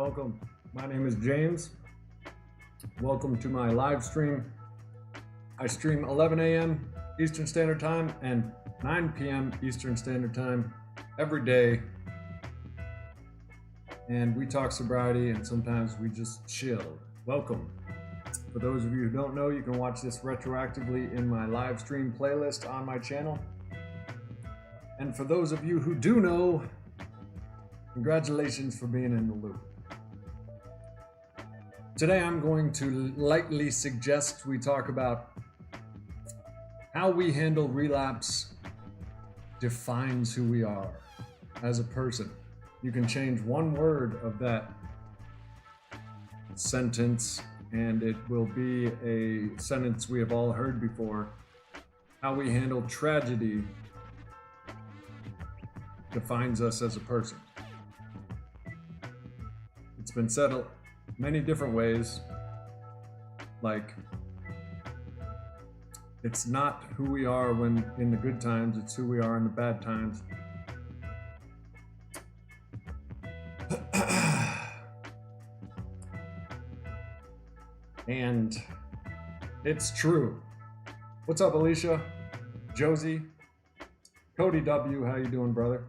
welcome. My name is James. Welcome to my live stream. I stream 11 a.m. Eastern Standard Time and 9 p.m. Eastern Standard Time every day. And we talk sobriety and sometimes we just chill. Welcome. For those of you who don't know, you can watch this retroactively in my live stream playlist on my channel. And for those of you who do know, congratulations for being in the loop. Today I'm going to lightly suggest we talk about how we handle relapse defines who we are as a person. You can change one word of that sentence and it will be a sentence we have all heard before. How we handle tragedy defines us as a person. It's been said many different ways, like it's not who we are when in the good times, it's who we are in the bad times. And it's true. What's up, Alicia? Josie? Cody W, how you doing, brother?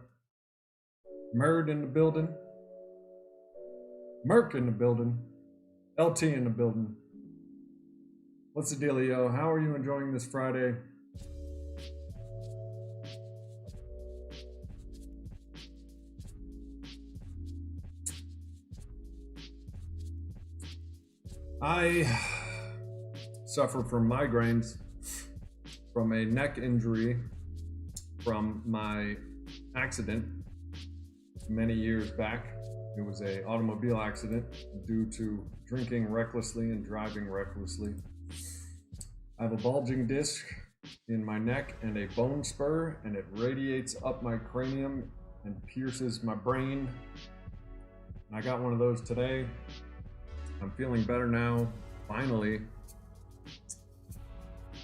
Murd in the building. Merc in the building. LT in the building. What's the dealio? How are you enjoying this Friday? I suffer from migraines from a neck injury from my accident many years back. It was an automobile accident due to drinking recklessly and driving recklessly. I have a bulging disc in my neck and a bone spur, and it radiates up my cranium and pierces my brain. I got one of those today. I'm feeling better now, finally.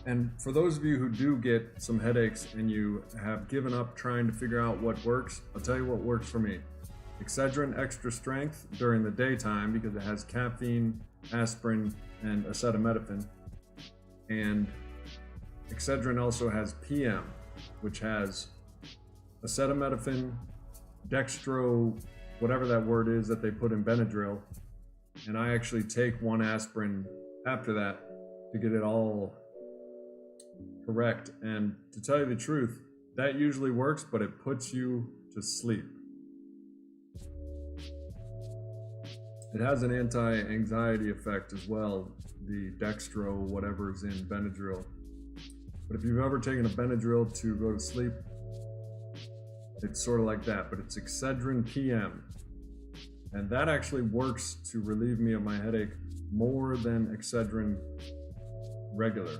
And for those of you who do get some headaches and you have given up trying to figure out what works, I'll tell you what works for me. Excedrin extra strength during the daytime because it has caffeine, aspirin, and acetaminophen. And Excedrin also has PM, which has acetaminophen, dextro, whatever that word is that they put in Benadryl. And I actually take one aspirin after that to get it all correct. And to tell you the truth, that usually works, but it puts you to sleep. It has an anti-anxiety effect as well, the dextro, whatever is in Benadryl. But if you've ever taken a Benadryl to go to sleep, it's sort of like that, but it's Excedrin PM. And that actually works to relieve me of my headache more than Excedrin regular.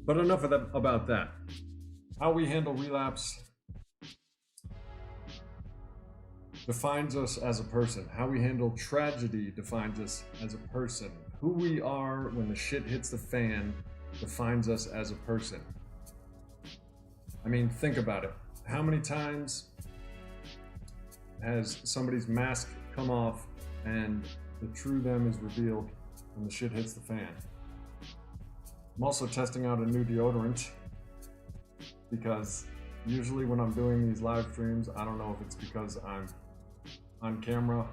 But enough of that, about that. How we handle relapse defines us as a person. How we handle tragedy defines us as a person. Who we are when the shit hits the fan defines us as a person. I mean, think about it. How many times has somebody's mask come off and the true them is revealed when the shit hits the fan? I'm also testing out a new deodorant because usually when I'm doing these live streams, I don't know if it's because I'm on camera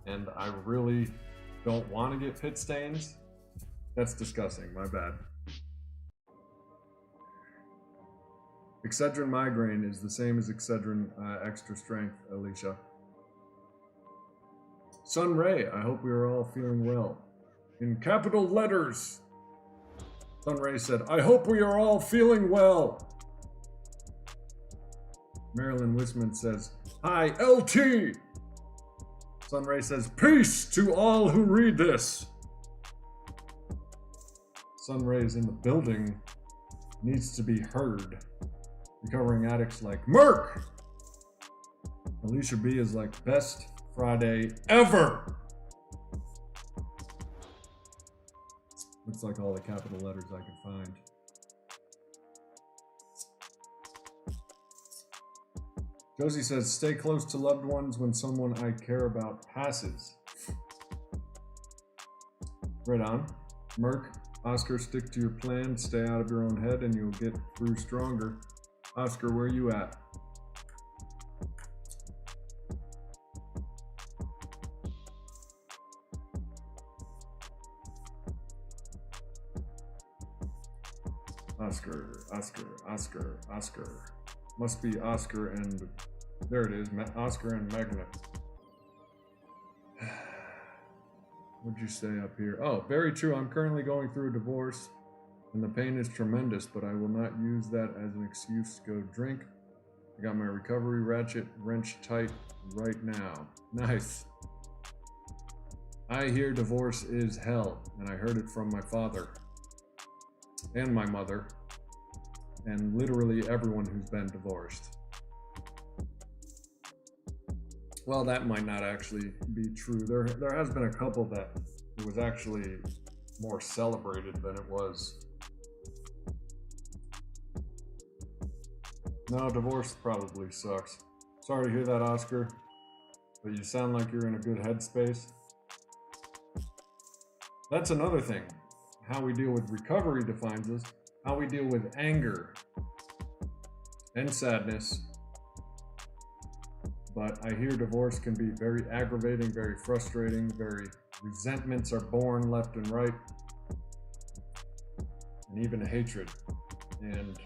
and I really don't want to get pit stains. That's disgusting, my bad. Excedrin migraine is the same as Excedrin extra strength, Alicia. Sun Ray, I hope we are all feeling well. In capital letters, Sun Ray said, I hope we are all feeling well. Marilyn Wisman says, hi, LT. Sun Ray says, peace to all who read this. Sun Ray is in the building, needs to be heard. Recovering addicts like Merc. Alicia B is like best Friday ever. Looks like all the capital letters I can find. Josie says, stay close to loved ones when someone I care about passes. Right on. Merc, Oscar, stick to your plan, stay out of your own head, and you'll get through stronger. Oscar, where you at? Oscar. Must be Oscar and... There it is, Oscar and Magna. What'd you say up here? Oh, very true. I'm currently going through a divorce, and the pain is tremendous, but I will not use that as an excuse to go drink. I got my recovery ratchet wrench tight right now. Nice. I hear divorce is hell, and I heard it from my father and my mother, and literally everyone who's been divorced. Well, that might not actually be true. There has been a couple that it was actually more celebrated than it was. No, divorce probably sucks. Sorry to hear that, Oscar, but you sound like you're in a good headspace. That's another thing. How we deal with recovery defines us. How we deal with anger and sadness. But I hear divorce can be very aggravating, very frustrating, resentments are born left and right, and even hatred. And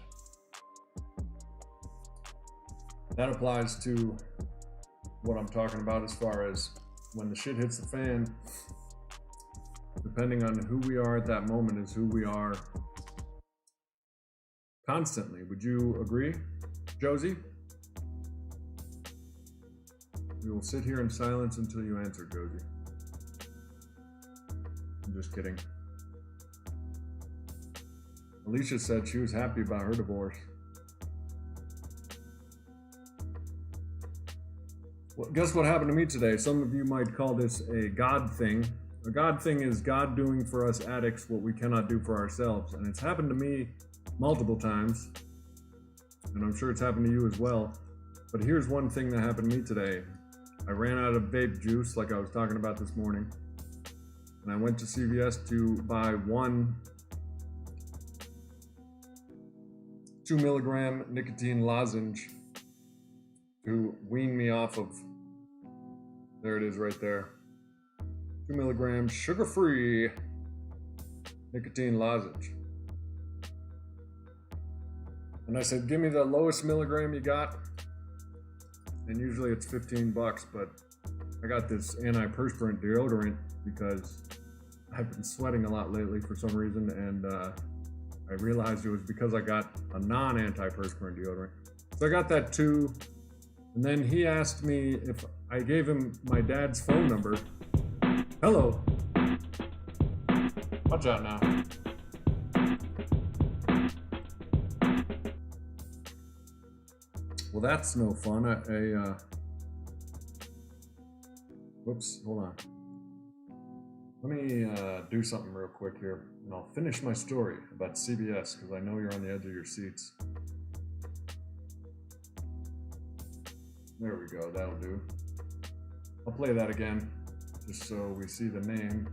that applies to what I'm talking about as far as when the shit hits the fan, depending on who we are at that moment is who we are constantly. Would you agree, Josie? We will sit here in silence until you answer, Josie. I'm just kidding. Alicia said she was happy about her divorce. Well, guess what happened to me today? Some of you might call this a God thing. A God thing is God doing for us addicts what we cannot do for ourselves. And it's happened to me multiple times. And I'm sure it's happened to you as well. But here's one thing that happened to me today. I ran out of vape juice like I was talking about this morning. And I went to CVS to buy one 2 milligram nicotine lozenge to wean me off of, there it is right there, 2 milligrams sugar-free nicotine lozenge. And I said, give me the lowest milligram you got. And usually it's $15, but I got this antiperspirant deodorant because I've been sweating a lot lately for some reason, and I realized it was because I got a non-antiperspirant deodorant. So I got that too, and then he asked me if I gave him my dad's phone number. Hello. Watch out now. Well, that's no fun. Whoops, hold on. Let me do something real quick here, and I'll finish my story about CBS, because I know you're on the edge of your seats. There we go, that'll do. I'll play that again, just so we see the name.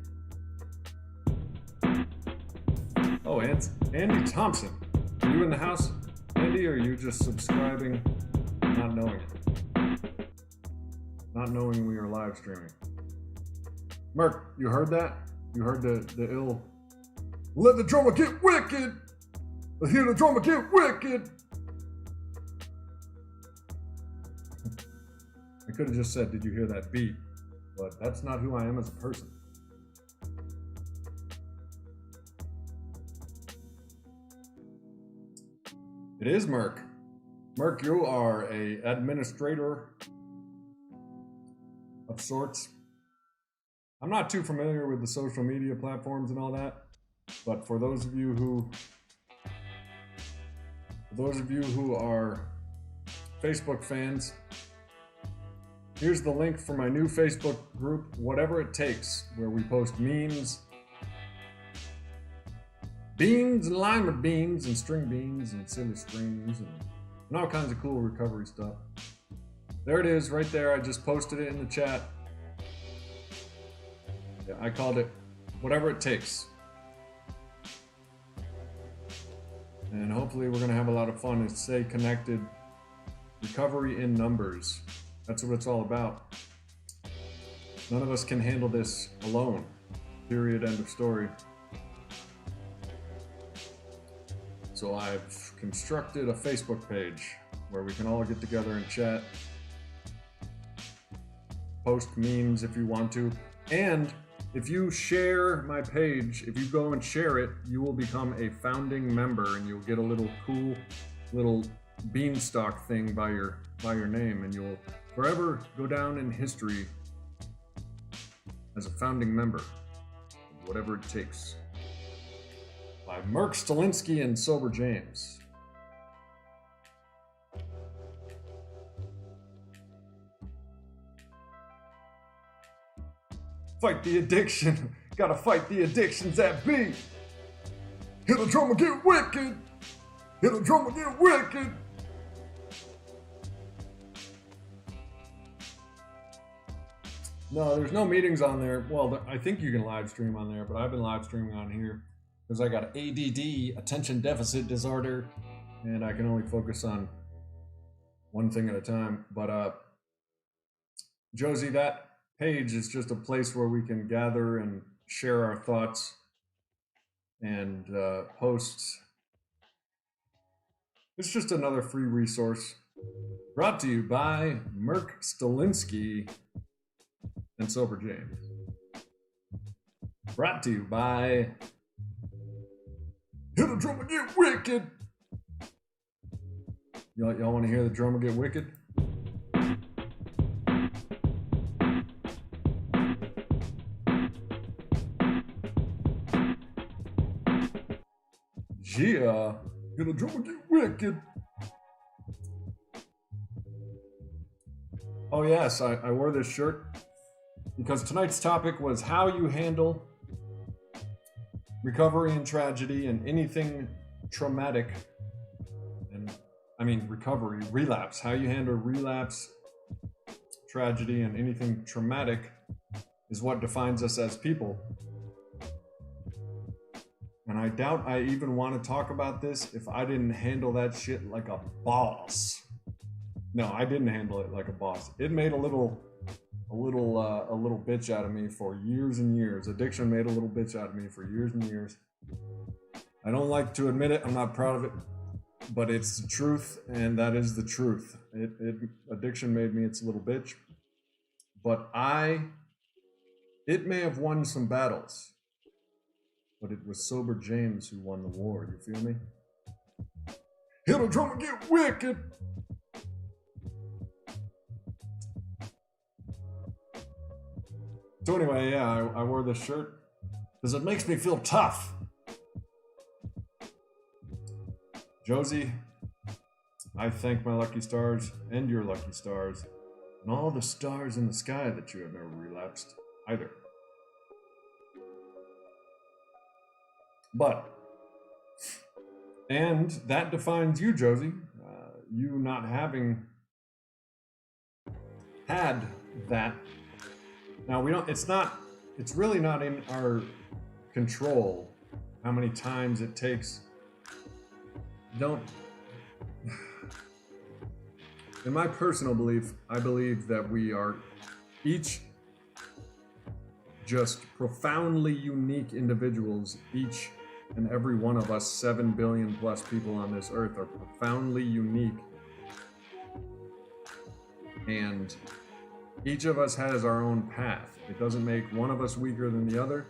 Oh, Andy Thompson. Are you in the house, Andy, or are you just subscribing, not knowing it? Not knowing we are live streaming. Mark, you heard that? You heard the ill... Let the drummer get wicked! Let's hear the drummer get wicked! I could have just said, did you hear that beat? But that's not who I am as a person. It is Merc. Merc, you are a administrator of sorts. I'm not too familiar with the social media platforms and all that, but for those of you who are Facebook fans, here's the link for my new Facebook group, Whatever It Takes, where we post memes, beans and lima beans and string beans and silly strings and all kinds of cool recovery stuff. There it is, right there. I just posted it in the chat. Yeah, I called it Whatever It Takes. And hopefully we're going to have a lot of fun and stay connected. Recovery in numbers. That's what it's all about. None of us can handle this alone. Period. End of story. So I've constructed a Facebook page where we can all get together and chat. Post memes if you want to. And if you share my page, if you go and share it, you will become a founding member and you'll get a little cool little beanstalk thing by your name, and you'll forever go down in history as a founding member. Whatever It Takes. By Merk Stalinsky and Sober James. Fight the addiction. Gotta fight the addictions that be. Hit the drum and get wicked. Hit the drum and get wicked. No, there's no meetings on there. Well, I think you can live stream on there, but I've been live streaming on here because I got ADD, attention deficit disorder, and I can only focus on one thing at a time. But Josie, that page is just a place where we can gather and share our thoughts and post. It's just another free resource brought to you by Merk Stalinsky and Sober James. Brought to you by Hit the Drum and Get Wicked. Y'all want to hear the drummer get wicked? Yeah, hit the drum and get wicked. Oh yes, I wore this shirt because tonight's topic was how you handle recovery and tragedy and anything traumatic. And I mean recovery, relapse. How you handle relapse, tragedy, and anything traumatic is what defines us as people. And I doubt I even want to talk about this if I didn't handle that shit like a boss. No, I didn't handle it like a boss. It made a little bitch out of me for years and years. Addiction made a little bitch out of me for years and years. I don't like to admit it. I'm not proud of it, but it's the truth, and that is the truth. Addiction made me its little bitch, but it may have won some battles. But it was Sober James who won the war, you feel me? Hit the drum and get wicked! So anyway, yeah, I wore this shirt because it makes me feel tough. Josie, I thank my lucky stars and your lucky stars and all the stars in the sky that you have never relapsed either. And that defines you, Josie. You not having had that. Now it's really not in our control how many times it takes. In my personal belief, I believe that we are each just profoundly unique individuals. Each and every one of us, 7 billion plus people on this earth, are profoundly unique. And each of us has our own path. It doesn't make one of us weaker than the other.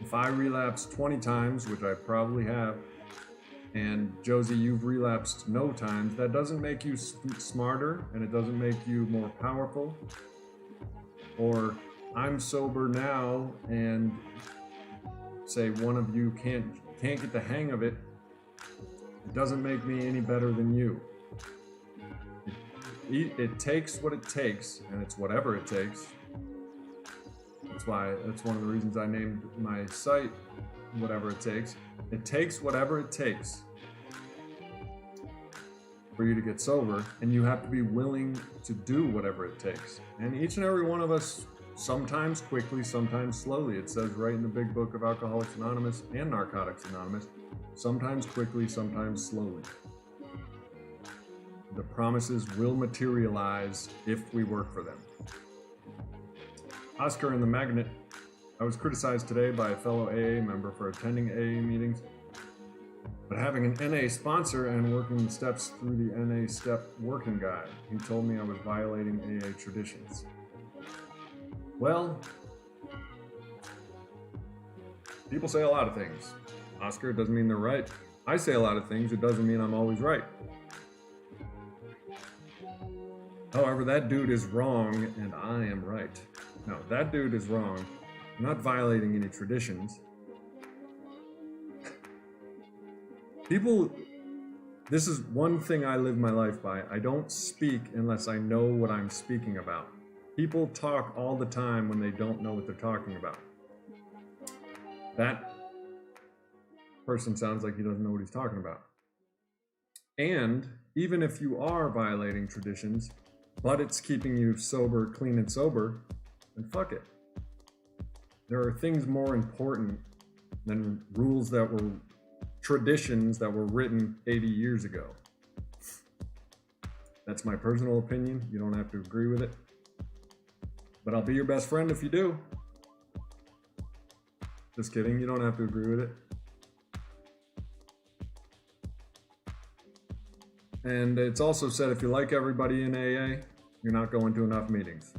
If I relapse 20 times, which I probably have, and Josie, you've relapsed no times, that doesn't make you smarter, and it doesn't make you more powerful. Or I'm sober now, and say one of you can't get the hang of it, it doesn't make me any better than you. It takes what it takes, and it's whatever it takes. That's one of the reasons I named my site Whatever It Takes. It takes whatever it takes. for you to get sober, and you have to be willing to do whatever it takes. And each and every one of us, sometimes quickly, sometimes slowly. It says right in the big book of Alcoholics Anonymous and Narcotics Anonymous, sometimes quickly, sometimes slowly. The promises will materialize if we work for them. Oscar and the Magnet. I was criticized today by a fellow AA member for attending AA meetings, but having an NA sponsor and working the steps through the NA step working guide. He told me I was violating AA traditions. Well, people say a lot of things. Oscar, it doesn't mean they're right. I say a lot of things, it doesn't mean I'm always right. However, that dude is wrong and I am right. No, that dude is wrong. I'm not violating any traditions. People, this is one thing I live my life by. I don't speak unless I know what I'm speaking about. People talk all the time when they don't know what they're talking about. That person sounds like he doesn't know what he's talking about. And even if you are violating traditions, but it's keeping you sober, clean and sober, then fuck it. There are things more important than rules that were traditions that were written 80 years ago. That's my personal opinion. You don't have to agree with it. But I'll be your best friend if you do. Just kidding, you don't have to agree with it. And it's also said if you like everybody in AA, you're not going to enough meetings.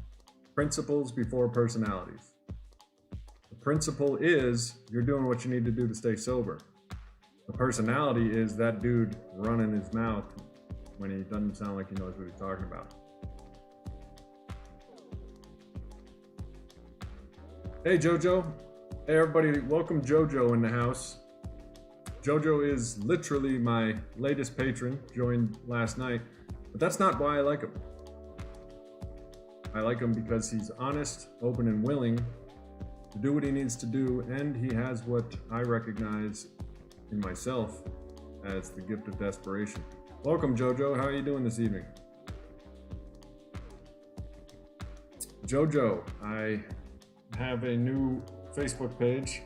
Principles before personalities. The principle is you're doing what you need to do to stay sober. The personality is that dude running his mouth when he doesn't sound like he knows what he's talking about. Hey Jojo. Hey everybody, welcome Jojo in the house. Jojo is literally my latest patron, joined last night, but that's not why I like him. I like him because he's honest, open, and willing to do what he needs to do, and he has what I recognize in myself as the gift of desperation. Welcome, Jojo. How are you doing this evening? Jojo, I have a new Facebook page.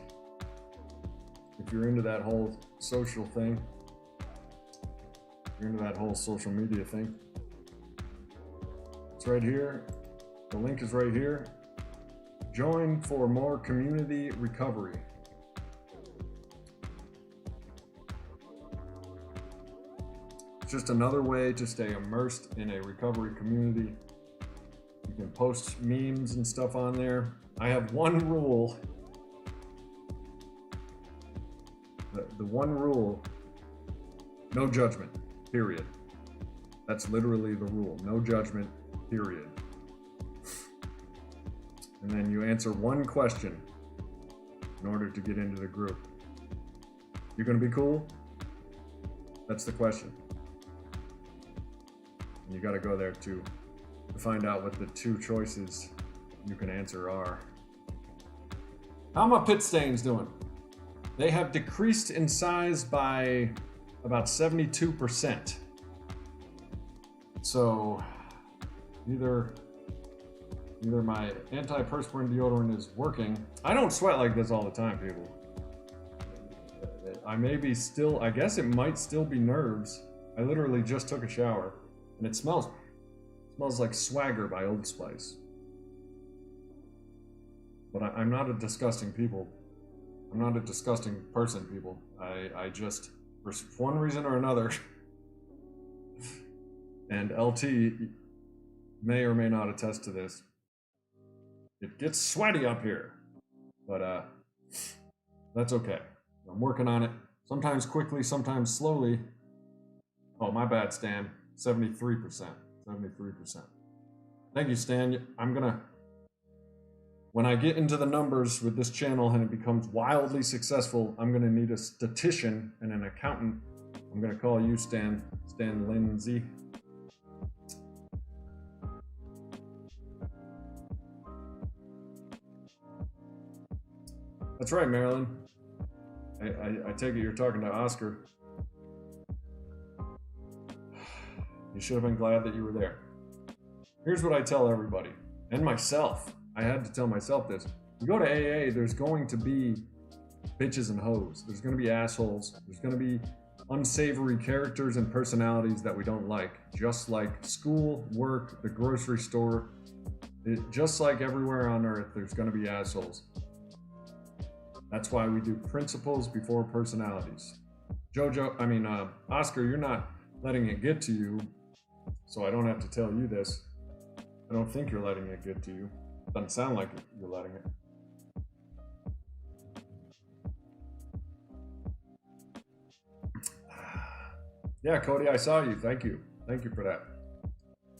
If you're into that whole social thing, if you're into that whole social media thing, it's right here. The link is right here. Join for more community recovery. It's just another way to stay immersed in a recovery community. You can post memes and stuff on there. I have one rule. The one rule, no judgment, period. That's literally the rule, no judgment, period. And then you answer one question in order to get into the group. You gonna be cool? That's the question. And you gotta go there to find out what the two choices you can answer are. How are my pit stains doing? They have decreased in size by about 72%. So either my antiperspirant deodorant is working. I don't sweat like this all the time, people. I guess it might still be nerves. I literally just took a shower and it smells like Swagger by Old Spice. But I'm not a disgusting people. I'm not a disgusting person, people. I just, for one reason or another, and LT may or may not attest to this, it gets sweaty up here. But that's okay. I'm working on it. Sometimes quickly, sometimes slowly. Oh, my bad, Stan. 73%. 73%. Thank you, Stan. When I get into the numbers with this channel and it becomes wildly successful, I'm gonna need a statistician and an accountant. I'm gonna call you Stan Lindsay. That's right, Marilyn. I take it you're talking to Oscar. You should have been glad that you were there. Here's what I tell everybody, and myself. I had to tell myself this. You go to AA, there's going to be bitches and hoes. There's going to be assholes. There's going to be unsavory characters and personalities that we don't like. Just like school, work, the grocery store. Just like everywhere on earth, there's going to be assholes. That's why we do principles before personalities. Oscar, you're not letting it get to you, so I don't have to tell you this. I don't think you're letting it get to you. Doesn't sound like you're letting it. Yeah, Cody, I saw you. Thank you. Thank you for that.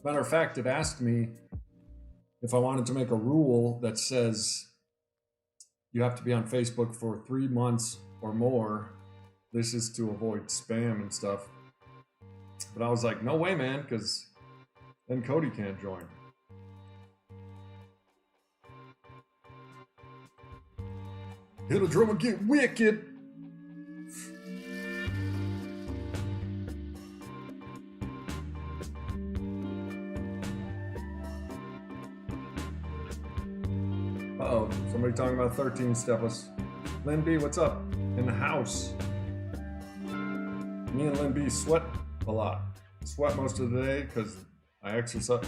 Matter of fact, it asked me if I wanted to make a rule that says you have to be on Facebook for 3 months or more. This is to avoid spam and stuff. But I was like, no way, man, because then Cody can't join. Hit a drum and get wicked. Uh-oh, somebody talking about 13 stepless. Lynn B, what's up? In the house. Me and Lynn B sweat a lot. Sweat most of the day because I exercise.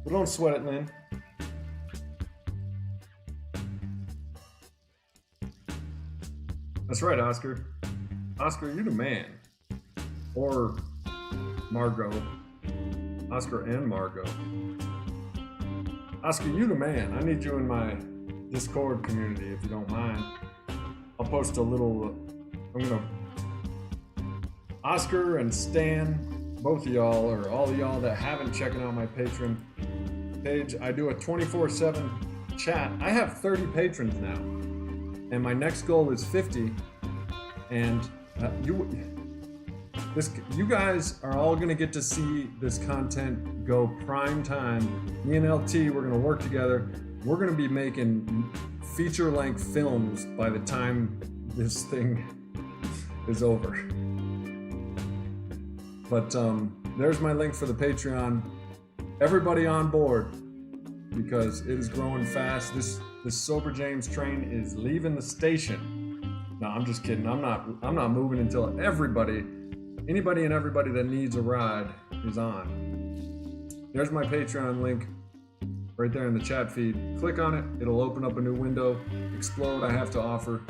But don't sweat it, Lynn. That's right, Oscar. Oscar, you're the man. Or Margot. Oscar and Margot. Oscar, you the man. I need you in my Discord community if you don't mind. I'll post a little, Oscar and Stan, both of y'all, or all of y'all that haven't checked out my Patreon page, I do a 24/7 chat. I have 30 patrons now, and my next goal is 50, and you guys are all gonna get to see this content go prime time. Me and LT, we're gonna work together. We're gonna be making feature-length films by the time this thing is over. But there's my link for the Patreon. Everybody on board, because it is growing fast. This Sober James train is leaving the station. No, I'm just kidding. I'm not moving until anybody and everybody that needs a ride is on. There's my Patreon link right there in the chat feed. Click on it. It'll open up a new window. Explore what I have to offer.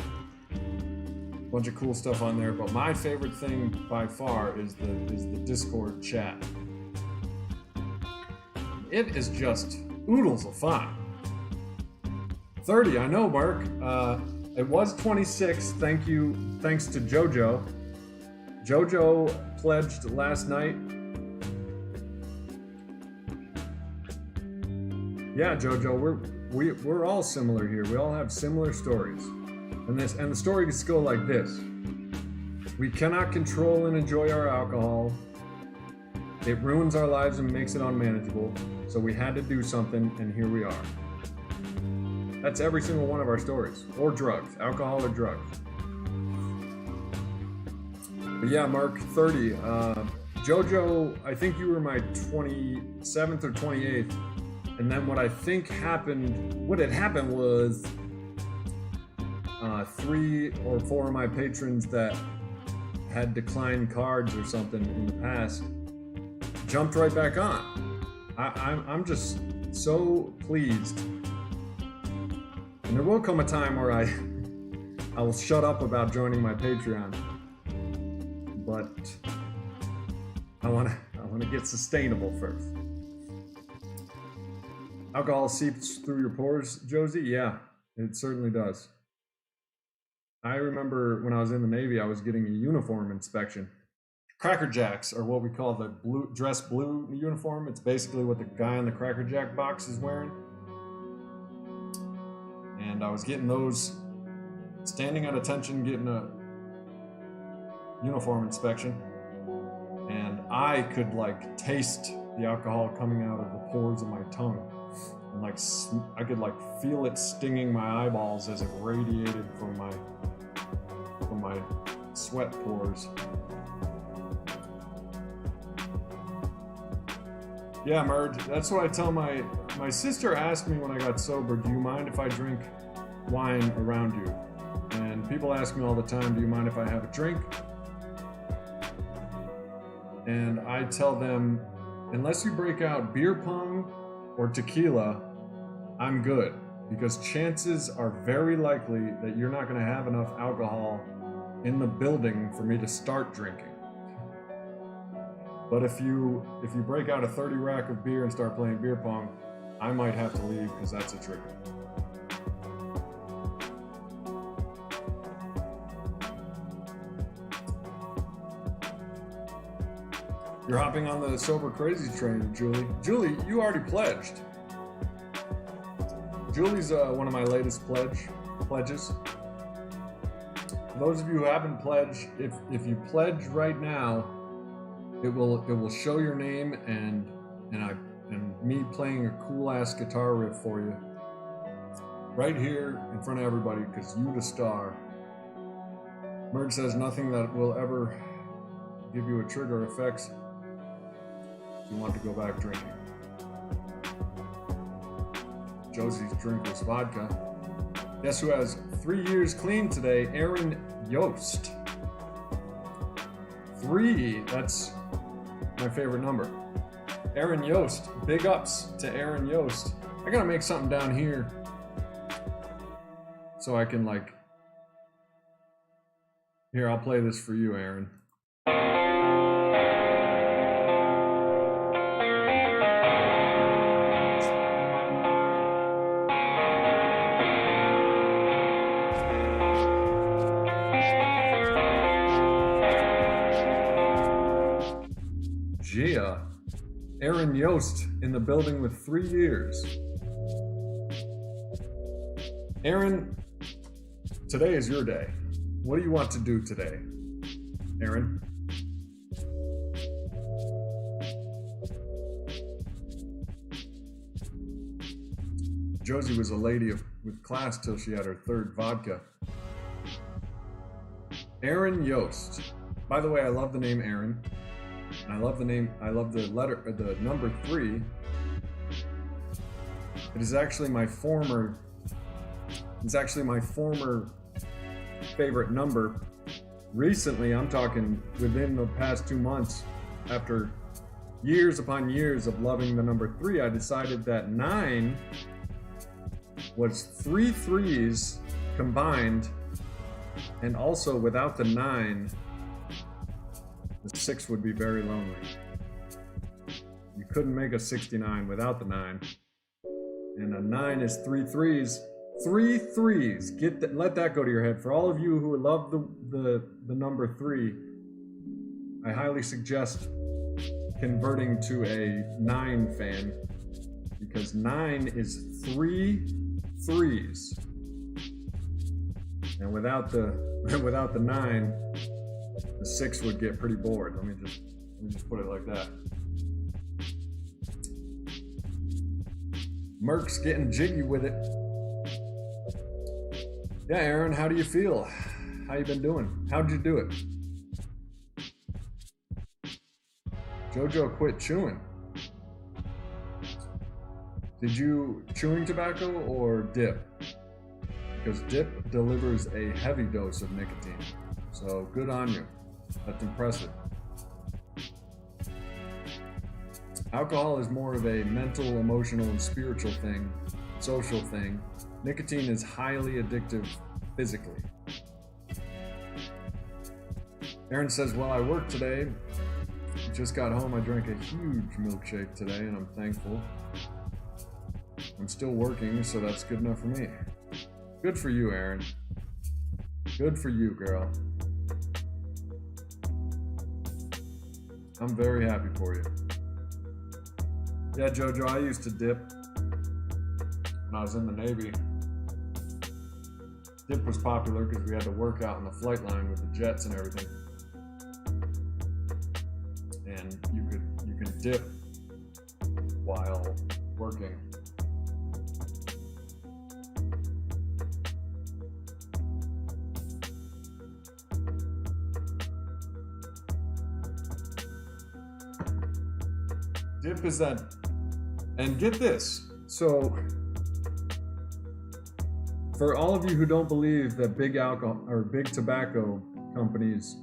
A bunch of cool stuff on there. But my favorite thing by far is the Discord chat. It is just oodles of fun. 30, I know, Mark. It was 26. Thanks to JoJo. JoJo pledged last night. Yeah, JoJo, we're all similar here. We all have similar stories. And the stories go like this. We cannot control and enjoy our alcohol. It ruins our lives and makes it unmanageable. So we had to do something, and here we are. That's every single one of our stories. Or drugs, alcohol or drugs. But yeah, Mark, 30. JoJo, I think you were my 27th or 28th. And then what had happened was 3 or 4 of my patrons that had declined cards or something in the past jumped right back on. I'm just so pleased. And there will come a time where I will shut up about joining my Patreon. But I want to get sustainable first. Alcohol seeps through your pores, Josie? Yeah, it certainly does. I remember when I was in the Navy, I was getting a uniform inspection. Cracker Jacks are what we call the dress blue uniform. It's basically what the guy on the Cracker Jack box is wearing. And I was getting those, standing at attention, getting a uniform inspection. And I could taste the alcohol coming out of the pores of my tongue. And I could feel it stinging my eyeballs as it radiated from my sweat pores. Yeah, Merge. That's what I tell my sister asked me when I got sober, do you mind if I drink wine around you? And people ask me all the time, do you mind if I have a drink? And I tell them, unless you break out beer pong or tequila, I'm good. Because chances are very likely that you're not going to have enough alcohol in the building for me to start drinking. But if you break out a 30 rack of beer and start playing beer pong, I might have to leave because that's a trigger. You're hopping on the sober crazy train, Julie. Julie, you already pledged. Julie's one of my latest pledges. For those of you who haven't pledged, if you pledge right now, it will show your name and me playing a cool ass guitar riff for you right here in front of everybody because you the star. Merge says nothing that will ever give you a trigger effects if you want to go back drinking. Josie's drink was vodka. Guess who has 3 years clean today? Aaron Yost. 3, that's my favorite number. Aaron Yost, big ups to Aaron Yost. I gotta make something down here so I can here, I'll play this for you, Aaron. Gia, Aaron Yost in the building with 3 years. Aaron, today is your day. What do you want to do today, Aaron? Josie was a lady with class till she had her 3rd vodka. Aaron Yost. By the way, I love the name Aaron. And I love the number 3. It's actually my former favorite number. Recently, I'm talking within the past 2 months, after years upon years of loving the number 3, I decided that 9 was 3 threes combined, and also without the 9, the 6 would be very lonely. You couldn't make a 69 without the 9. And a 9 is 3 threes. 3 threes. Let that go to your head. For all of you who love the number 3, I highly suggest converting to a 9 fan, because 9 is 3 threes. And without the 9, the 6 would get pretty bored. Let me just put it like that. Merc's getting jiggy with it. Yeah, Aaron, how do you feel? How you been doing? How'd you do it? Jojo quit chewing. Did you chewing tobacco or dip? Because dip delivers a heavy dose of nicotine. So good on you. That's impressive. Alcohol is more of a mental, emotional, and spiritual thing, social thing. Nicotine is highly addictive physically. Aaron says, well, I worked today. Just got home. I drank a huge milkshake today, and I'm thankful. I'm still working, so that's good enough for me. Good for you, Aaron. Good for you, girl. I'm very happy for you. Yeah, Jojo, I used to dip when I was in the Navy. Dip was popular because we had to work out on the flight line with the jets and everything. And you can dip while working. Dip is that, and get this. So, for all of you who don't believe that big alcohol or big tobacco companies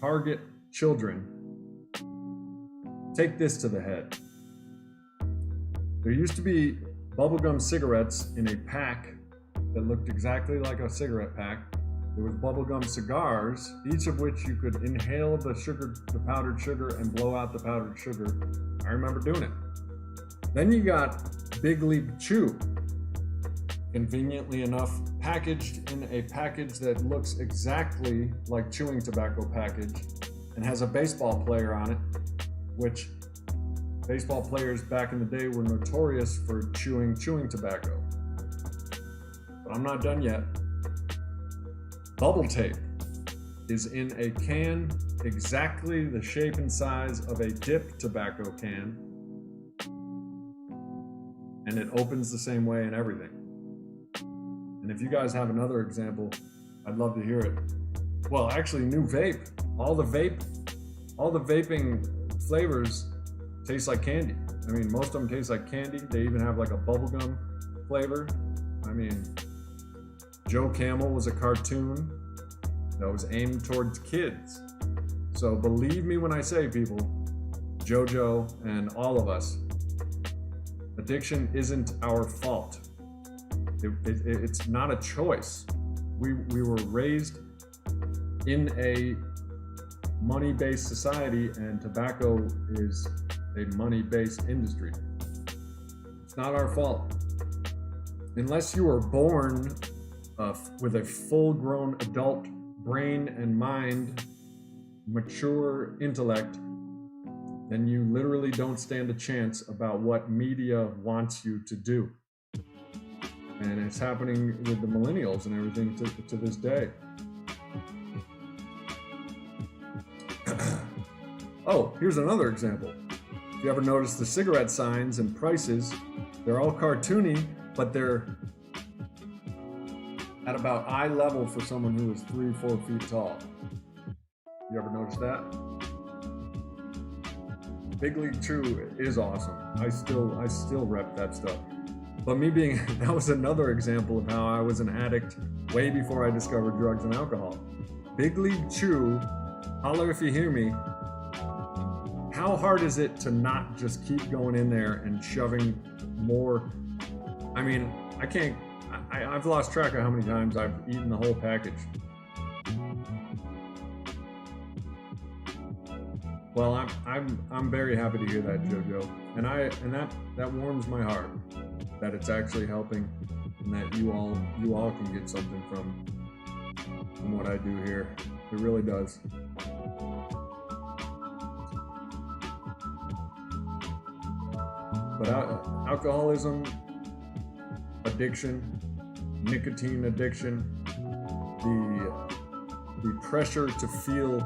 target children, take this to the head. There used to be bubblegum cigarettes in a pack that looked exactly like a cigarette pack. There was bubblegum cigars, each of which you could inhale the powdered sugar, and blow out the powdered sugar. I remember doing it. Then you got Big League Chew, conveniently enough, packaged in a package that looks exactly like chewing tobacco package and has a baseball player on it, which baseball players back in the day were notorious for chewing tobacco. But I'm not done yet. Bubble tape is in a can exactly the shape and size of a dip tobacco can, and it opens the same way and everything. And if you guys have another example, I'd love to hear it. Well, actually, new vape. All the vaping flavors taste like candy. I mean, most of them taste like candy. They even have like a bubblegum flavor. I mean, Joe Camel was a cartoon that was aimed towards kids. So believe me when I say, people, JoJo and all of us, addiction isn't our fault. It's not a choice. We were raised in a money-based society, and tobacco is a money-based industry. It's not our fault. Unless you were born with a full-grown adult brain and mind, mature intellect, then you literally don't stand a chance about what media wants you to do. And it's happening with the millennials and everything to this day. Oh, here's another example. If you ever notice the cigarette signs and prices, they're all cartoony, but they're at about eye level for someone who is 3-4 feet tall. You ever notice that? Big League Chew is awesome. I still rep that stuff. But that was another example of how I was an addict way before I discovered drugs and alcohol. Big League Chew, holler if you hear me. How hard is it to not just keep going in there and shoving more? I mean, I've lost track of how many times I've eaten the whole package. Well, I'm very happy to hear that, JoJo, and that warms my heart that it's actually helping, and that you all can get something from what I do here. It really does. But alcoholism, addiction, nicotine addiction, the pressure to feel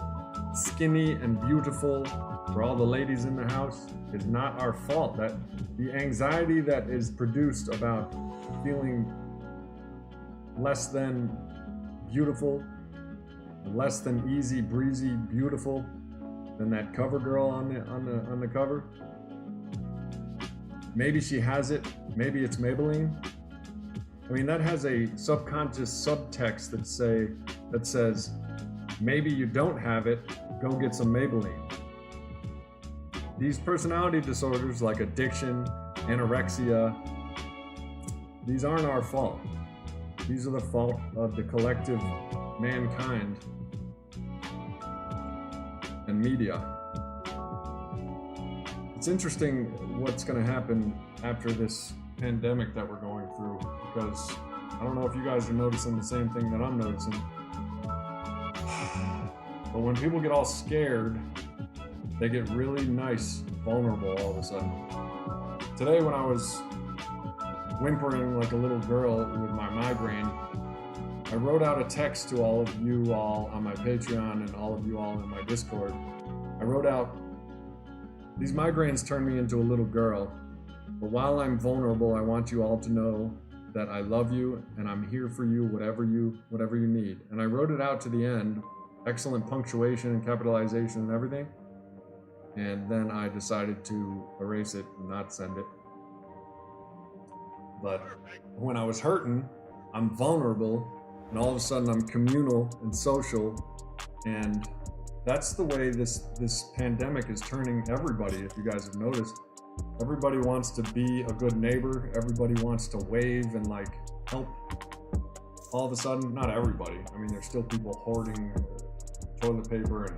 skinny and beautiful for all the ladies in the house is not our fault. That the anxiety that is produced about feeling less than beautiful, less than easy breezy beautiful than that cover girl on the cover. Maybe she has it, maybe it's Maybelline. I mean, that has a subconscious subtext that says, maybe you don't have it, go get some Maybelline. These personality disorders like addiction, anorexia, these aren't our fault. These are the fault of the collective mankind and media. It's interesting what's going to happen after this pandemic that we're going through, because I don't know if you guys are noticing the same thing that I'm noticing. But when people get all scared, they get really nice, vulnerable all of a sudden. Today when I was whimpering like a little girl with my migraine, I wrote out a text to all of you all on my Patreon and all of you all in my Discord. I wrote out, these migraines turn me into a little girl, but while I'm vulnerable, I want you all to know that I love you and I'm here for you, whatever you need. And I wrote it out to the end, excellent punctuation and capitalization and everything. and then I decided to erase it and not send it. But when I was hurting, I'm vulnerable, and all of a sudden I'm communal and social, and that's the way this pandemic is turning everybody. If you guys have noticed, everybody wants to be a good neighbor. Everybody wants to wave and like help. All of a sudden, not everybody. I mean, there's still people hoarding toilet paper, and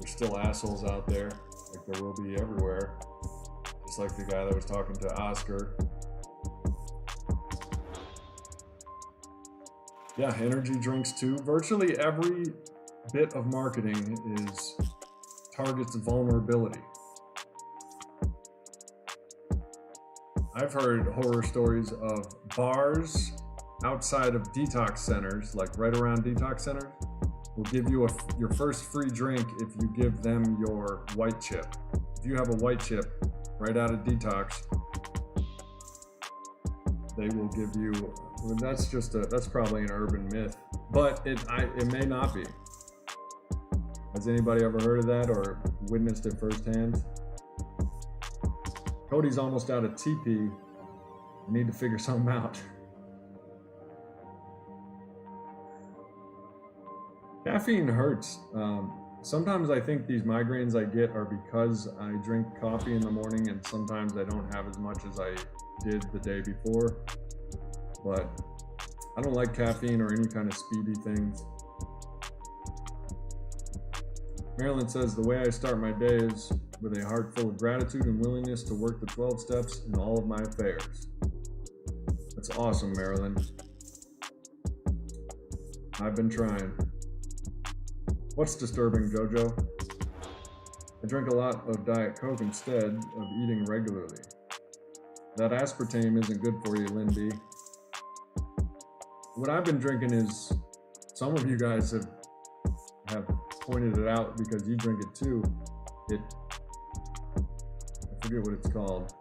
there's still assholes out there, like there will be everywhere. Just like the guy that was talking to Oscar. Yeah, energy drinks too. Virtually every bit of marketing targets vulnerability. I've heard horror stories of bars outside of detox centers, like right around detox centers, will give you your first free drink if you give them your white chip. If you have a white chip right out of detox, they will give you. That's probably an urban myth, but it may not be. Has anybody ever heard of that or witnessed it firsthand? Cody's almost out of TP. I need to figure something out. Caffeine hurts. Sometimes I think these migraines I get are because I drink coffee in the morning, and sometimes I don't have as much as I did the day before. But I don't like caffeine or any kind of speedy things. Marilyn says, the way I start my day is with a heart full of gratitude and willingness to work the 12 steps in all of my affairs. That's awesome, Marilyn. I've been trying. What's disturbing, Jojo? I drink a lot of Diet Coke instead of eating regularly. That aspartame isn't good for you, Lynn B. What I've been drinking is, some of you guys have pointed it out because you drink it too. I forget what it's called.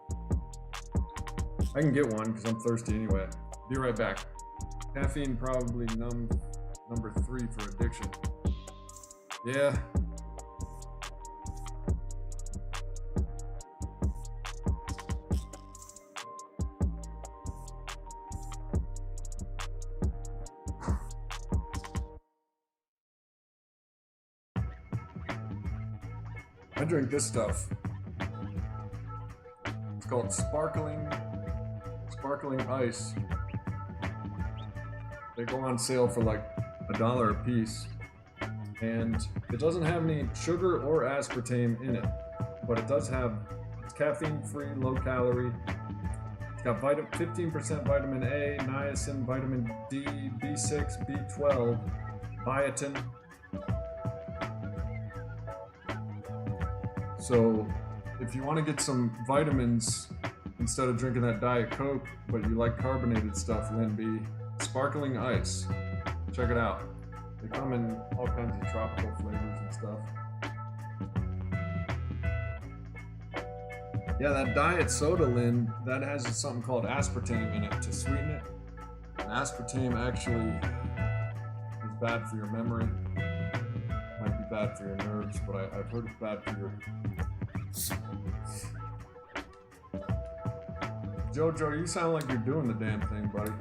I can get one because I'm thirsty anyway. Be right back. Caffeine probably number 3 for addiction. Yeah. I drink this stuff. It's called sparkling ice. They go on sale for like $1 a piece, and it doesn't have any sugar or aspartame in it, but it's caffeine-free, low calorie. It's got 15% vitamin A, niacin, vitamin D, B6, B12, biotin. So if you want to get some vitamins instead of drinking that Diet Coke, but you like carbonated stuff, Lynn B, sparkling ice. Check it out. They come in all kinds of tropical flavors and stuff. Yeah, that diet soda, Lynn, that has something called aspartame in it to sweeten it. And aspartame actually is bad for your memory. Might be bad for your nerves, but I've heard it's bad for your... Jojo, you sound like you're doing the damn thing, buddy.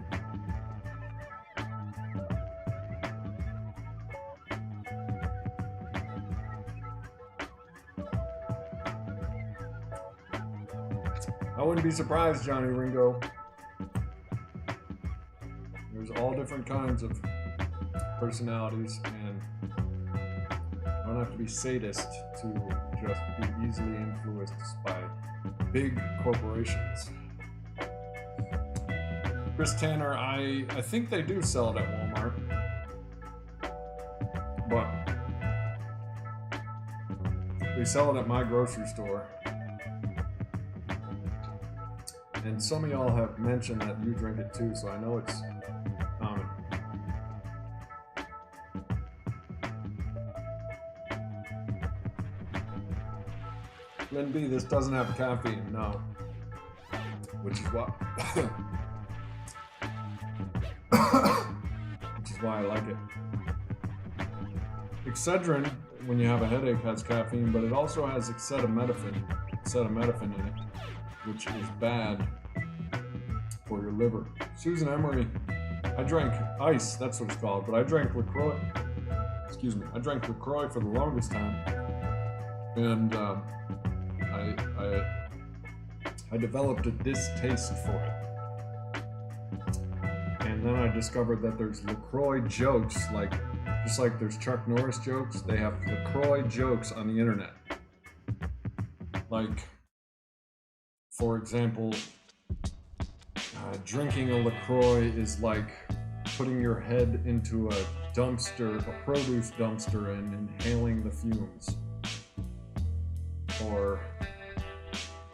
I wouldn't be surprised, Johnny Ringo. There's all different kinds of personalities, and you don't have to be sadist to just be easily influenced by big corporations. Chris Tanner, I think they do sell it at Walmart, but they sell it at my grocery store. And some of y'all have mentioned that you drink it too, so I know it's common. Lynn B, this doesn't have caffeine, no. Which is why which is why I like it. Excedrin, when you have a headache has caffeine, but it also has acetaminophen in it, which is bad for your liver. Susan Emery, I drank ice, that's what it's called, but I drank LaCroix. Excuse me, I drank LaCroix for the longest time, and I developed a distaste for it. And then I discovered that there's LaCroix jokes, just like there's Chuck Norris jokes, they have LaCroix jokes on the internet. Like, for example, drinking a LaCroix is like putting your head into a dumpster, a produce dumpster, and inhaling the fumes. Or,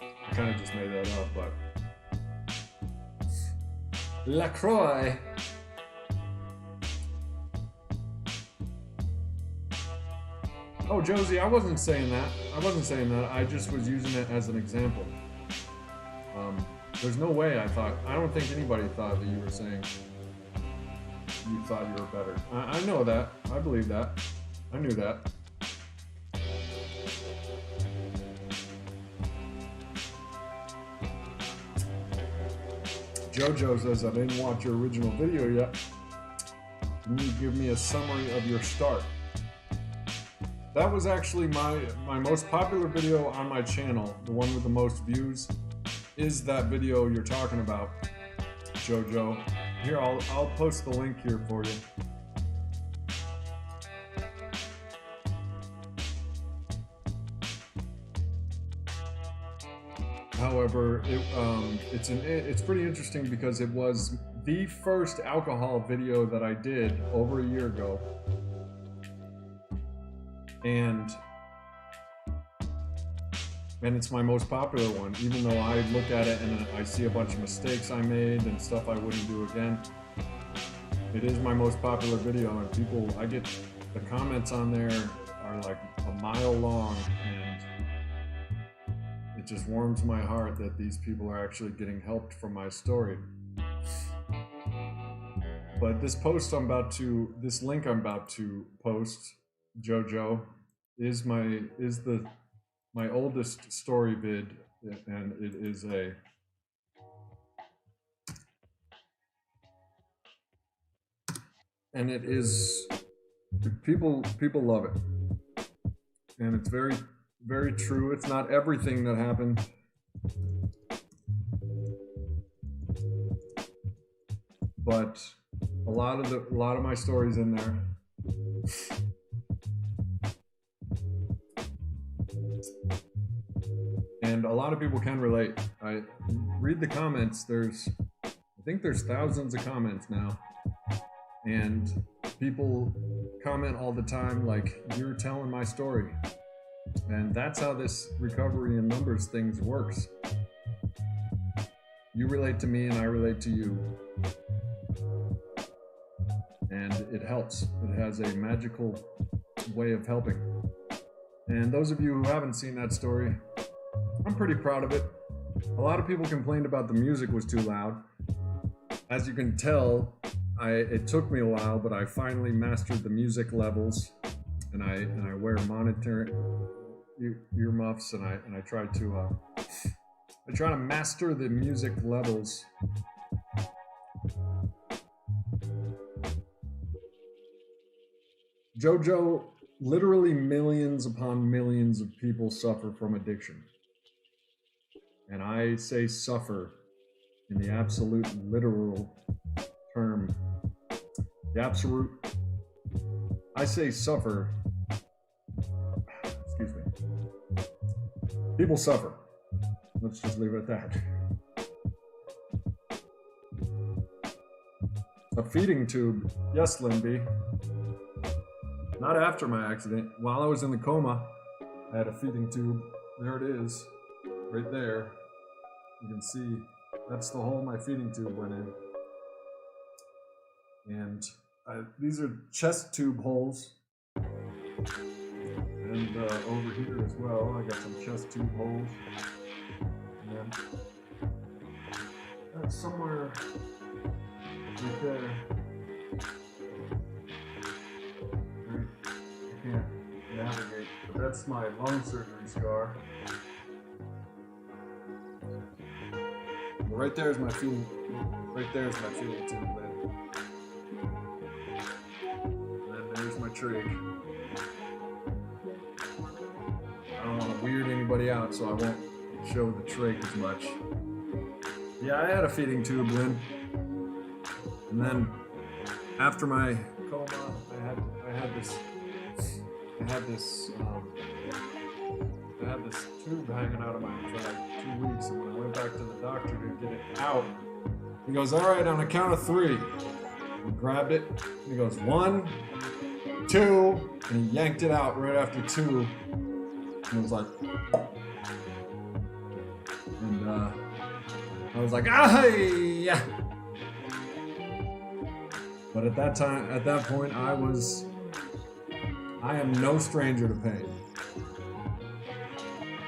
I kind of just made that up, but LaCroix. Oh, Josie, I wasn't saying that. I just was using it as an example. There's no way I don't think anybody thought that you were saying you thought you were better. I know that. I believe that. I knew that. Jojo says, I didn't watch your original video yet. Can you give me a summary of your start? That was actually my most popular video on my channel. The one with the most views is that video you're talking about, Jojo. Here, I'll post the link here for you. However, it's pretty interesting because it was the first alcohol video that I did over a year ago, and it's my most popular one, even though I look at it and I see a bunch of mistakes I made and stuff I wouldn't do again. It is my most popular video, and I get the comments on there are like a mile long, and it just warms my heart that these people are actually getting helped from my story. But this link I'm about to post, Jojo, is my oldest story vid, and it is people love it, and it's very, very true. It's not everything that happened, but a lot of my stories in there. And a lot of people can relate. I read the comments. I think there's thousands of comments now, and people comment all the time like, you're telling my story. And that's how this recovery in numbers things works. You relate to me and I relate to you. And it helps. It has a magical way of helping. And those of you who haven't seen that story, I'm pretty proud of it. A lot of people complained about the music was too loud. As you can tell, it took me a while, but I finally mastered the music levels, and I wear monitor earmuffs, and I try to master the music levels. Jojo, literally millions upon millions of people suffer from addiction. And I say suffer in the absolute literal term. I say suffer. Excuse me. People suffer. Let's just leave it at that. A feeding tube. Yes, Linby. Not after my accident. While I was in the coma, I had a feeding tube. There it is. Right there. You can see that's the hole my feeding tube went in. And these are chest tube holes. And over here as well, I got some chest tube holes. And that's somewhere right there. Right. navigate. But that's my lung surgery scar. Right there is my feeding. Right there is my feeding tube lid. And then there's my trig. I don't want to weird anybody out, so I won't show the trig as much. Yeah, I had a feeding tube in, and then after my coma, I had this tube hanging out of my for like 2 weeks, and when I went back to the doctor to get it out, he goes, "All right, on a count of 3." He grabbed it. And he goes, 1, 2, and he yanked it out right after 2. And it was like, and I was like, "Ah!" But at that point, I am no stranger to pain.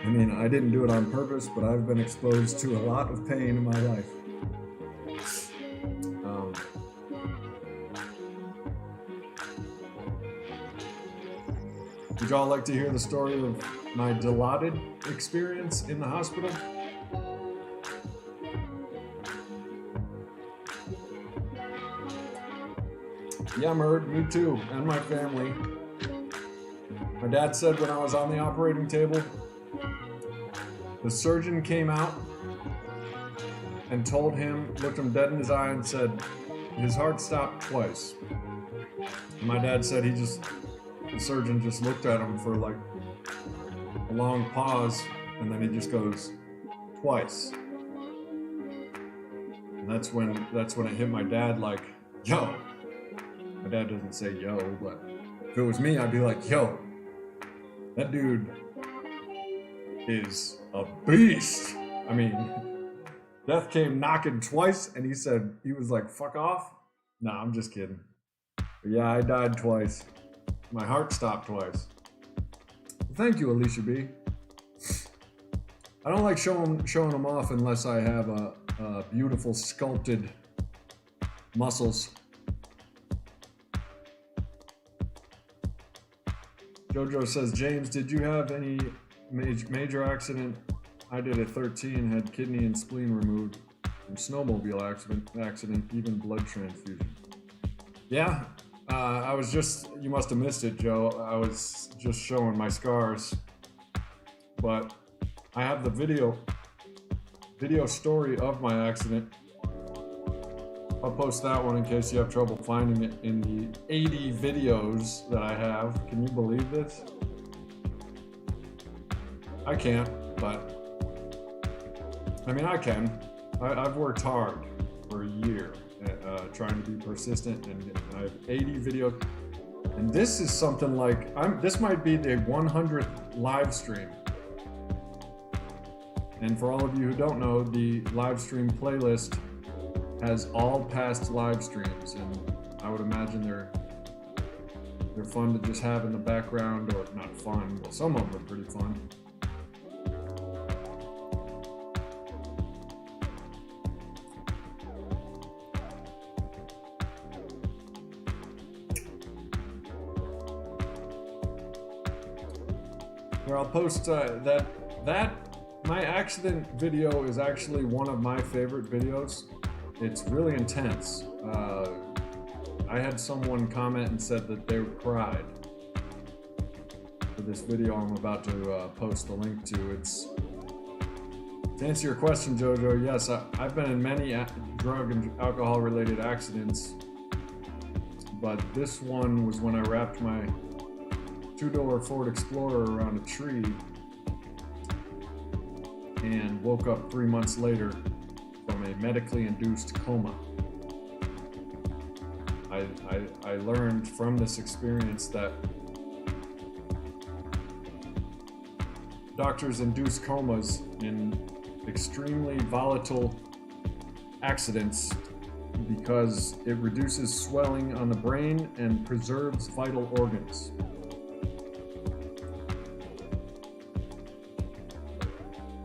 I mean, I didn't do it on purpose, but I've been exposed to a lot of pain in my life. Would y'all like to hear the story of my Dilaudid experience in the hospital? Yeah, Murd, me too, and my family. My dad said when I was on the operating table, the surgeon came out and told him, looked him dead in his eye and said, his heart stopped twice. And my dad said the surgeon just looked at him for like a long pause, and then he just goes, "Twice." And that's when it hit my dad like, "Yo." My dad doesn't say yo, but if it was me, I'd be like, "Yo, that dude is a beast." I mean, death came knocking twice, and he was like, "Fuck off." Nah, I'm just kidding. But yeah, I died twice. My heart stopped twice. Thank you, Alicia B. I don't like showing them off unless I have a beautiful sculpted muscles. Jojo says, James, did you have any major accident? I did at 13, had kidney and spleen removed from snowmobile accident, even blood transfusion. Yeah, you must have missed it, Joe. I was just showing my scars. But I have the video story of my accident. I'll post that one in case you have trouble finding it in the 80 videos that I have. Can you believe this? I can't, but I mean, I can. I've worked hard for a year trying to be persistent, and I have 80 videos. And this is something like, this might be the 100th live stream. And for all of you who don't know, the live stream playlist has all past live streams, and I would imagine they're fun to just have in the background, or not fun, but some of them are pretty fun. Here, I'll post my accident video is actually one of my favorite videos. It's really intense. I had someone comment and said that they cried for this video I'm about to post the link to. To answer your question, Jojo, yes, I've been in many drug and alcohol related accidents, but this one was when I wrapped my two-door Ford Explorer around a tree and woke up 3 months later from a medically induced coma. I learned from this experience that doctors induce comas in extremely volatile accidents because it reduces swelling on the brain and preserves vital organs.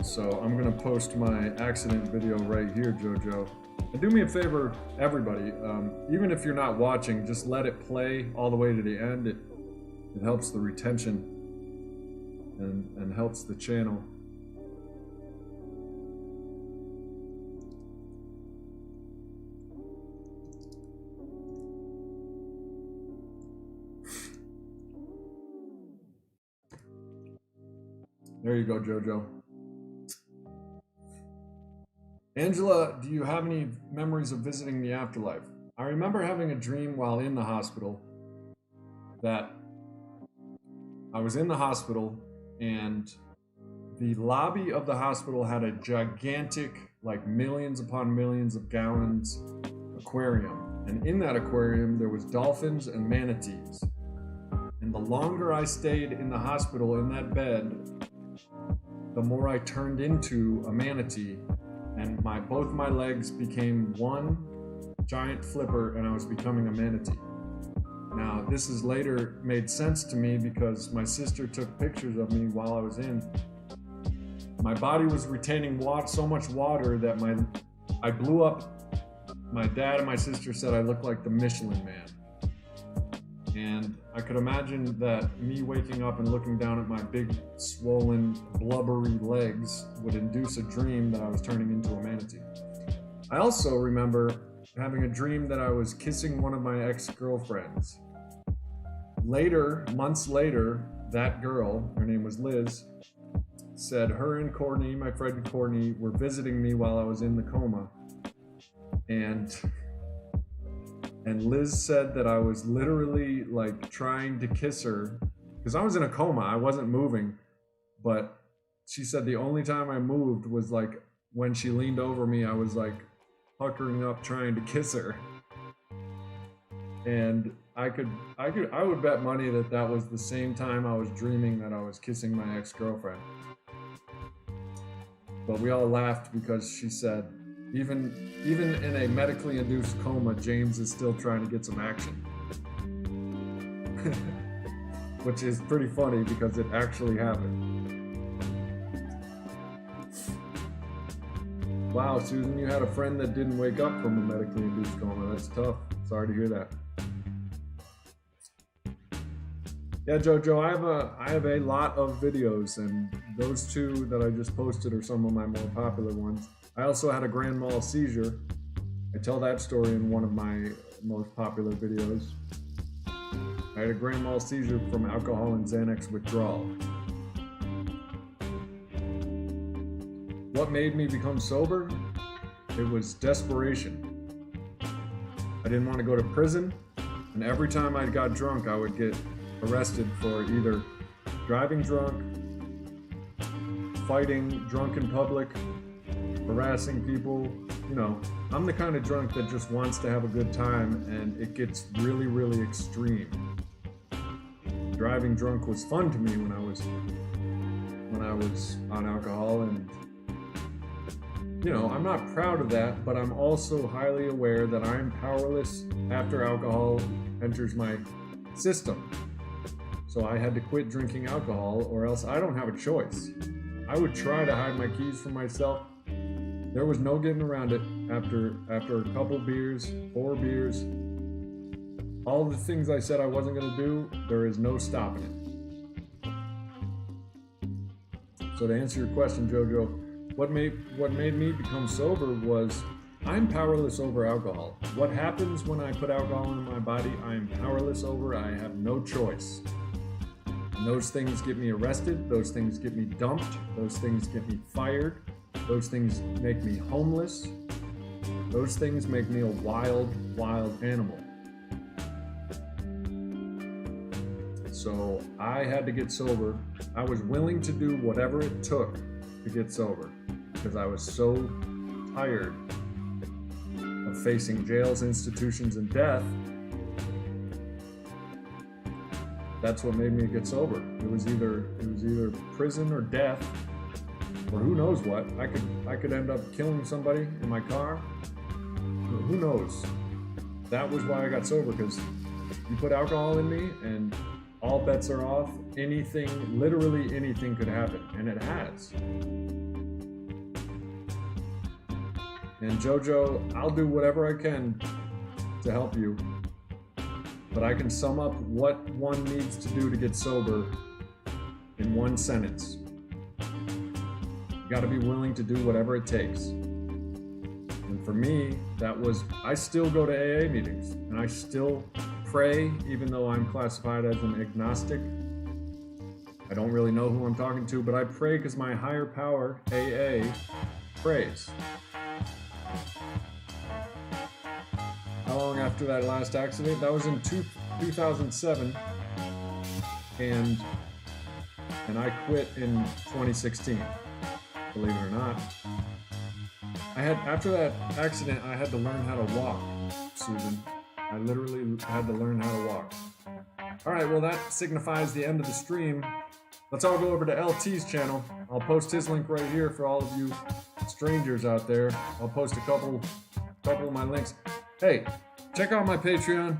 So I'm gonna post my accident video right here, Jojo. And do me a favor, everybody, even if you're not watching, just let it play all the way to the end. It helps the retention and helps the channel. There you go, Jojo. Angela, do you have any memories of visiting the afterlife? I remember having a dream while in the hospital that I was in the hospital and the lobby of the hospital had a gigantic, like millions upon millions of gallons aquarium. And in that aquarium, there was dolphins and manatees. And the longer I stayed in the hospital in that bed, the more I turned into a manatee, and both my legs became one giant flipper, and I was becoming a manatee. Now, this has later made sense to me because my sister took pictures of me while I was in. My body was retaining so much water that I blew up. My dad and my sister said I looked like the Michelin Man. And I could imagine that me waking up and looking down at my big, swollen, blubbery legs would induce a dream that I was turning into a manatee. I also remember having a dream that I was kissing one of my ex-girlfriends. Later, months later, that girl, her name was Liz, said her and Courtney, my friend Courtney, were visiting me while I was in the coma. And Liz said that I was literally like trying to kiss her because I was in a coma. I wasn't moving, but she said the only time I moved was like when she leaned over me, I was like puckering up trying to kiss her. And I would bet money that was the same time I was dreaming that I was kissing my ex-girlfriend. But we all laughed because she said, even in a medically induced coma, James is still trying to get some action. Which is pretty funny because it actually happened. Wow, Susan, you had a friend that didn't wake up from a medically induced coma. That's tough. Sorry to hear that. Yeah, Jojo, I have a lot of videos, and those two that I just posted are some of my more popular ones. I also had a grand mal seizure. I tell that story in one of my most popular videos. I had a grand mal seizure from alcohol and Xanax withdrawal. What made me become sober? It was desperation. I didn't want to go to prison, and every time I got drunk, I would get arrested for either driving drunk, fighting drunk in public, harassing people. You know, I'm the kind of drunk that just wants to have a good time, and it gets really, really extreme. Driving drunk was fun to me when I was on alcohol, and you know, I'm not proud of that, but I'm also highly aware that I'm powerless after alcohol enters my system. So I had to quit drinking alcohol, or else I don't have a choice. I would try to hide my keys from myself. There was no getting around it after a couple beers, 4 beers. All the things I said I wasn't going to do, there is no stopping it. So to answer your question, Jojo, what made me become sober was I'm powerless over alcohol. What happens when I put alcohol in my body, I am powerless over. I have no choice. And those things get me arrested. Those things get me dumped. Those things get me fired. Those things make me homeless. Those things make me a wild, wild animal. So I had to get sober. I was willing to do whatever it took to get sober because I was so tired of facing jails, institutions, and death. That's what made me get sober. It was either prison or death, or who knows what. I could end up killing somebody in my car. Who knows? That was why I got sober, because you put alcohol in me and all bets are off. Anything, literally anything could happen, and it has. And Jojo, I'll do whatever I can to help you. but I can sum up what one needs to do to get sober in one sentence. You got to be willing to do whatever it takes. And for me, that was, I still go to AA meetings and I still pray, even though I'm classified as an agnostic. I don't really know who I'm talking to, but I pray because my higher power, AA, prays. How long after that last accident? That was in 2007, and I quit in 2016. Believe it or not, after that accident, I had to learn how to walk, Susan. I literally had to learn how to walk. All right, well that signifies the end of the stream. Let's all go over to LT's channel. I'll post his link right here for all of you strangers out there. I'll post a couple of my links. Hey, check out my Patreon.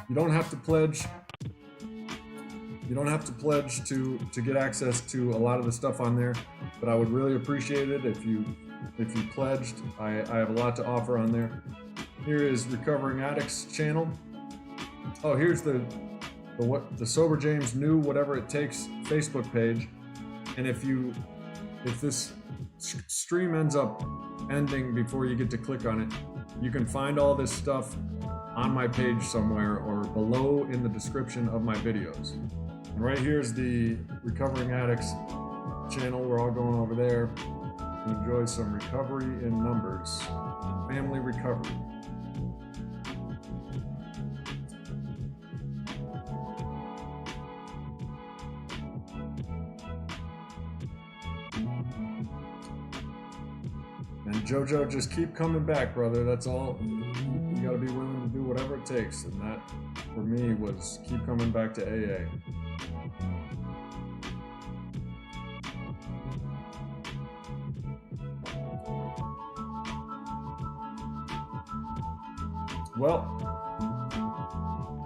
You don't have to pledge. You don't have to pledge to get access to a lot of the stuff on there, but I would really appreciate it if you pledged. I have a lot to offer on there. Here is Recovering Addicts channel. Oh, here's the Sober James New Whatever It Takes Facebook page. And if this stream ends up ending before you get to click on it, you can find all this stuff on my page somewhere or below in the description of my videos. And right here's the Recovering Addicts channel. We're all going over there to enjoy some recovery in numbers, family recovery. And JoJo, just keep coming back, brother. That's all. You gotta be willing to do whatever it takes. And that, for me, was keep coming back to AA. Well,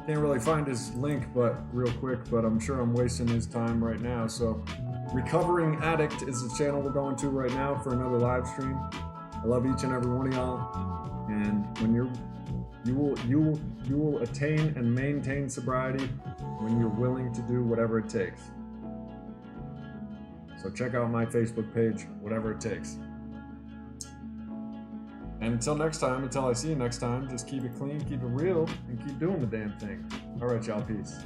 can't really find his link, but real quick, but I'm sure I'm wasting his time right now. So Recovering Addict is the channel we're going to right now for another live stream. I love each and every one of y'all, and when you will attain and maintain sobriety when you're willing to do whatever it takes. So check out my Facebook page, Whatever It Takes. And until next time, until I see you next time, just keep it clean, keep it real, and keep doing the damn thing. All right, y'all, peace.